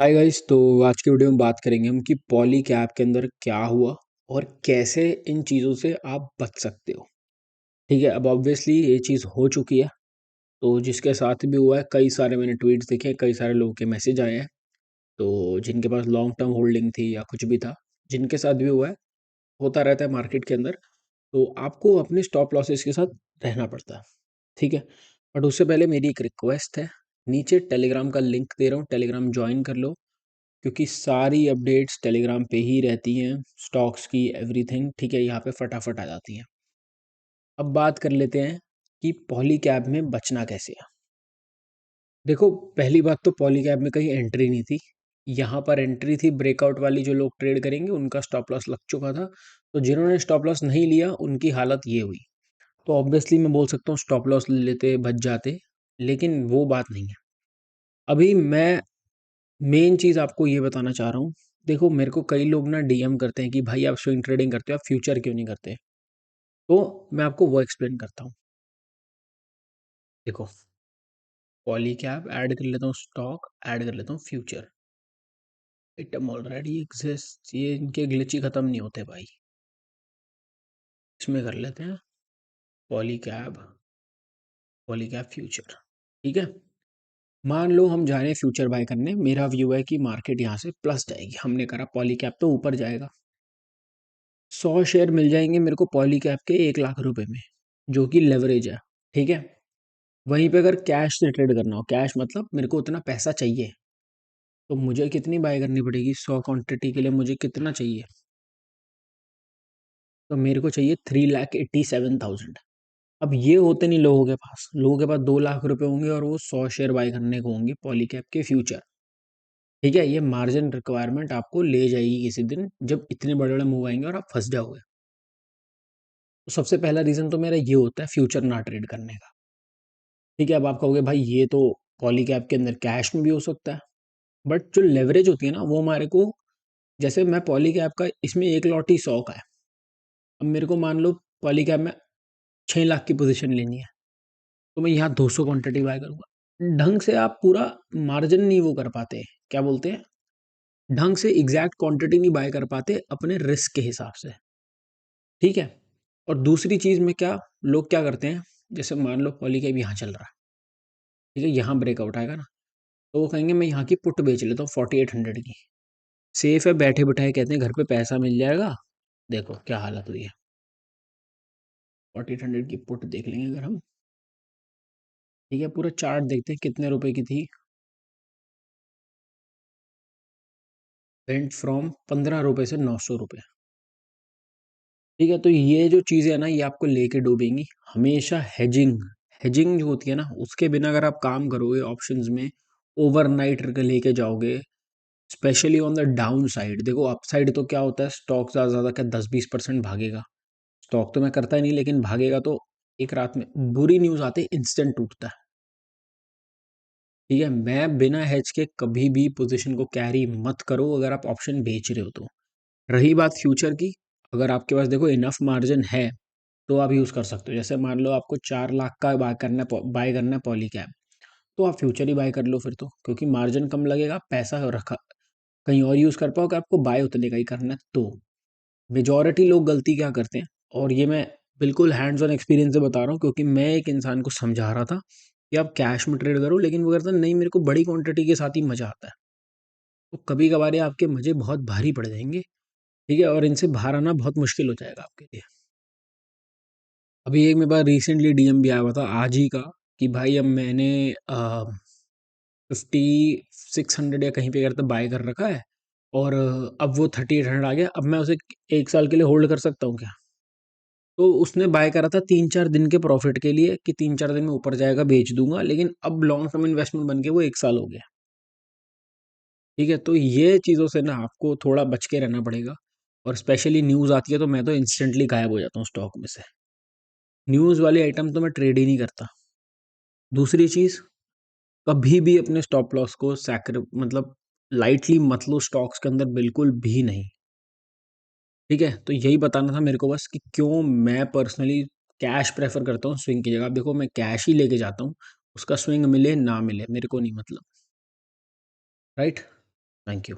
Hi guys. तो आज की वीडियो में बात करेंगे हम कि पॉली कैब के अंदर क्या हुआ और कैसे इन चीज़ों से आप बच सकते हो। ठीक है, अब ऑब्वियसली ये चीज़ हो चुकी है। तो जिसके साथ भी हुआ है, कई सारे मैंने ट्वीट्स देखे, कई सारे लोगों के मैसेज आए हैं। तो जिनके पास लॉन्ग टर्म होल्डिंग थी या कुछ भी था, जिनके साथ भी हुआ है, होता रहता है मार्केट के अंदर। तो आपको अपने स्टॉप लॉसेस के साथ रहना पड़ता है। ठीक है, बट उससे पहले मेरी एक रिक्वेस्ट है। नीचे टेलीग्राम का लिंक दे रहा हूँ, टेलीग्राम ज्वाइन कर लो, क्योंकि सारी अपडेट्स टेलीग्राम पे ही रहती हैं। स्टॉक्स की एवरीथिंग, ठीक है, यहाँ पे फटाफट आ जाती हैं। अब बात कर लेते हैं कि पॉली कैब में बचना कैसे है। देखो, पहली बात तो पॉली कैब में कहीं एंट्री नहीं थी। यहाँ पर एंट्री थी ब्रेकआउट वाली। जो लोग ट्रेड करेंगे उनका स्टॉप लॉस लग चुका था। तो जिन्होंने स्टॉप लॉस नहीं लिया उनकी हालत ये हुई। तो ऑब्वियसली मैं बोल सकता हूँ स्टॉप लॉस ले लेते, बच जाते, लेकिन वो बात नहीं है। अभी मैं मेन चीज़ आपको ये बताना चाह रहा हूँ। देखो, मेरे को कई लोग ना डीएम करते हैं कि भाई आप स्विंग ट्रेडिंग करते हो, आप फ्यूचर क्यों नहीं करते। तो मैं आपको वो एक्सप्लेन करता हूँ। देखो, पॉली कैप ऐड कर लेता हूँ, स्टॉक ऐड कर लेता हूँ, फ्यूचर आइटम ऑलरेडी एग्जिस्ट। ये इनके ग्लिच ही खत्म नहीं होते भाई। इसमें कर लेते हैं poly cap, poly cap future. ठीक है, मान लो हम जा रहे हैं फ्यूचर बाय करने। मेरा व्यू है कि मार्केट यहाँ से प्लस जाएगी। हमने करा पॉली कैप तो ऊपर जाएगा। 100 शेयर मिल जाएंगे मेरे को पॉली कैप के 1 लाख रुपए में, जो कि लेवरेज है। ठीक है, वहीं पे अगर कैश से ट्रेड करना हो, कैश मतलब मेरे को उतना पैसा चाहिए, तो मुझे कितनी बाय करनी पड़ेगी? 100 क्वांटिटी के लिए मुझे कितना चाहिए? तो मेरे को चाहिए 3,87,000। अब ये होते नहीं लोगों के पास। लोगों के पास 2 लाख रुपए होंगे और वो 100 शेयर बाय करने को होंगे पॉलीकैप के फ्यूचर। ठीक है, ये मार्जिन रिक्वायरमेंट आपको ले जाएगी किसी दिन, जब इतने बड़े बड़े मूव आएंगे और आप फंस जाओगे। तो सबसे पहला रीजन तो मेरा ये होता है फ्यूचर ना ट्रेड करने का। ठीक है, अब आप कहोगे भाई ये तो पॉलीकैप के अंदर कैश में भी हो सकता है, बट जो लेवरेज होती है ना वो हमारे को, जैसे मैं पॉलीकैप का, इसमें एक लॉट ही 100 का है। अब मेरे को मान लो पॉलीकैप में 6 लाख की पोजीशन लेनी है, तो मैं यहाँ 200 क्वांटिटी बाय करूंगा। ढंग से आप पूरा मार्जिन नहीं वो कर पाते, क्या बोलते हैं, ढंग से एग्जैक्ट क्वांटिटी नहीं बाय कर पाते अपने रिस्क के हिसाब से। ठीक है, और दूसरी चीज में क्या, लोग क्या करते हैं, जैसे मान लो पॉलीकैप यहाँ चल रहा है, ठीक है, यहाँ ब्रेकआउट आएगा ना, तो वो कहेंगे मैं यहाँ की पुट बेच लेता हूँ 4800 की। सेफ है, बैठे बिठाए कहते हैं घर पे पैसा मिल जाएगा। देखो क्या हालत हुई है। 4800 की पुट देख लेंगे अगर हम। ठीक है, पूरा चार्ट देखते हैं कितने रुपए की थी। वेंट फ्रॉम 15 रुपए से 900 रुपए। ठीक है, तो ये जो चीजें है ना, ये आपको लेके डूबेंगी। हमेशा हेजिंग, हेजिंग जो होती है ना, उसके बिना अगर आप काम करोगे ऑप्शंस में, ओवरनाइट लेके जाओगे, specially on the down side. देखो अप साइड तो क्या होता है, स्टॉक ज़्यादा ज़्यादा क्या 10-20% भागेगा। स्टॉक तो मैं करता ही नहीं, लेकिन भागेगा तो एक रात में बुरी न्यूज़ आते इंस्टेंट टूटता है। ठीक है, मैं बिना हेज के कभी भी पोजीशन को कैरी मत करो अगर आप ऑप्शन बेच रहे हो तो। रही बात फ्यूचर की, अगर आपके पास देखो इनफ मार्जिन है तो आप यूज़ कर सकते हो। जैसे मान लो आपको 4 लाख का बाय करना है पॉली कैप, तो आप फ्यूचर ही बाय कर लो फिर तो, क्योंकि मार्जिन कम लगेगा, पैसा रखा कहीं और यूज़ कर पाओगे। आपको बाय उतने का ही करना है। तो मेजॉरिटी लोग गलती क्या करते हैं, और ये मैं बिल्कुल हैंड्स ऑन एक्सपीरियंस से बता रहा हूँ, क्योंकि मैं एक इंसान को समझा रहा था कि आप कैश में ट्रेड करो, लेकिन वो कहता है नहीं मेरे को बड़ी क्वांटिटी के साथ ही मजा आता है। तो कभी कभार ये आपके मजे बहुत भारी पड़ जाएंगे। ठीक है, और इनसे बाहर आना बहुत मुश्किल हो जाएगा आपके लिए। अभी एक मेरे पास रिसेंटली डीएम भी आया हुआ था आज ही का, कि भाई अब मैंने 5600 या कहीं पे करते बाय कर रखा है, और अब वो 3800 आ गया, अब मैं उसे 1 साल के लिए होल्ड कर सकता हूँ क्या? तो उसने बाय करा था 3-4 दिन के प्रॉफिट के लिए, कि 3-4 दिन में ऊपर जाएगा बेच दूंगा, लेकिन अब लॉन्ग टर्म इन्वेस्टमेंट बन के वो 1 साल हो गया। ठीक है, तो ये चीज़ों से ना आपको थोड़ा बच के रहना पड़ेगा। और स्पेशली न्यूज़ आती है तो मैं तो इंस्टेंटली गायब हो जाता हूँ स्टॉक में से। न्यूज़ वाली आइटम तो मैं ट्रेड ही नहीं करता। दूसरी चीज़, कभी भी अपने स्टॉप लॉस को सैक्र मतलब लाइटली मत लो स्टॉक्स के अंदर, बिल्कुल भी नहीं। ठीक है, तो यही बताना था मेरे को बस, कि क्यों मैं पर्सनली कैश प्रेफर करता हूँ स्विंग की जगह। अब देखो मैं कैश ही लेके जाता हूँ, उसका स्विंग मिले ना मिले मेरे को नहीं मतलब। राइट। Thank you.